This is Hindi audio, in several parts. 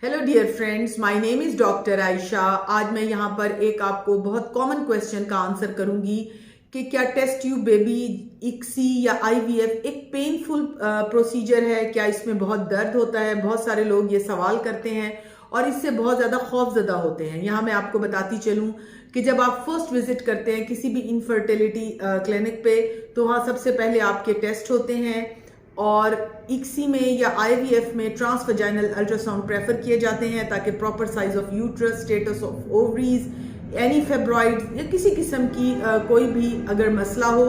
Hello dear friends, my name is doctor Ayesha. आज मैं यहाँ पर एक आपको बहुत कॉमन क्वेश्चन का आंसर करूंगी कि क्या टेस्ट ट्यूब बेबी इक्सी या आईवीएफ एक पेनफुल प्रोसीजर है। क्या इसमें बहुत दर्द होता है? बहुत सारे लोग ये सवाल करते हैं और इससे बहुत ज़्यादा खौफजदा होते हैं। यहाँ मैं आपको बताती चलूँ कि जब आप फर्स्ट विजिट करते हैं किसी भी इनफर्टिलिटी क्लिनिक पे, तो वहाँ सबसे पहले आपके टेस्ट होते हैं और इक्सी में या आईवीएफ में ट्रांसवजाइनल अल्ट्रासाउंड प्रेफर किए जाते हैं ताकि proper size of uterus, status of ovaries, any fibroid या किसी किस्म की कोई भी अगर मसला हो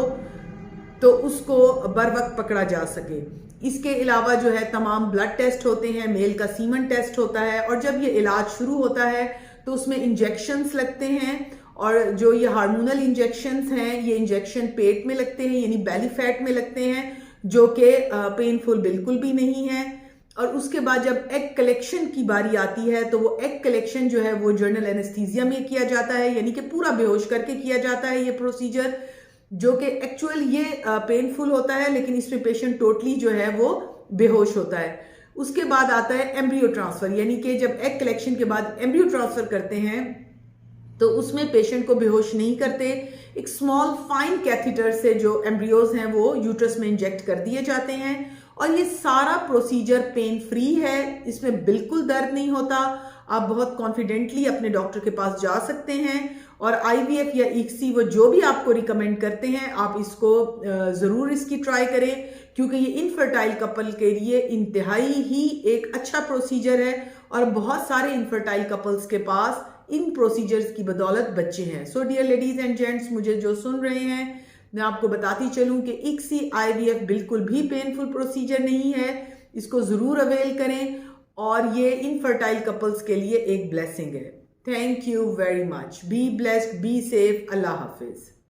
तो उसको बर वक्त पकड़ा जा सके। इसके अलावा जो है तमाम ब्लड टेस्ट होते हैं, मेल का सीमन टेस्ट होता है और जब ये इलाज शुरू होता है तो उसमें इंजेक्शंस लगते हैं और जो ये हार्मोनल इंजेक्शंस हैं ये इंजेक्शन पेट में लगते हैं यानी बेली फैट में लगते हैं, जो कि पेनफुल बिल्कुल भी नहीं है। और उसके बाद जब एग कलेक्शन की बारी आती है तो वो एग कलेक्शन जो है वो जनरल एनेस्थीसिया में किया जाता है, यानी कि पूरा बेहोश करके किया जाता है ये प्रोसीजर, जो कि एक्चुअल ये पेनफुल होता है लेकिन इसमें पेशेंट टोटली जो है वो बेहोश होता है। उसके बाद आता है एम्ब्रियो ट्रांसफर, यानी कि जब एग कलेक्शन के बाद एम्ब्रियो ट्रांसफर करते हैं तो उसमें पेशेंट को बेहोश नहीं करते, एक स्मॉल फाइन कैथीटर से जो एम्ब्रियोज हैं वो यूट्रस में इंजेक्ट कर दिए जाते हैं और ये सारा प्रोसीजर पेन फ्री है, इसमें बिल्कुल दर्द नहीं होता। आप बहुत कॉन्फिडेंटली अपने डॉक्टर के पास जा सकते हैं और आईवीएफ या इक्सी वो जो भी आपको रिकमेंड करते हैं आप इसको ज़रूर इसकी ट्राई करें, क्योंकि ये इनफर्टाइल कपल के लिए इंतहाई ही एक अच्छा प्रोसीजर है और बहुत सारे इनफर्टाइल कपल्स के पास इन प्रोसीजर्स की बदौलत बच्चे हैं। So dear ladies and gents, मुझे जो सुन रहे हैं मैं आपको बताती चलूं कि इक्सी आईवीएफ बिल्कुल भी पेनफुल प्रोसीजर नहीं है, इसको जरूर अवेल करें और ये इनफर्टाइल कपल्स के लिए एक ब्लेसिंग है। Thank you very much. Be blessed, be safe, Allah Hafiz.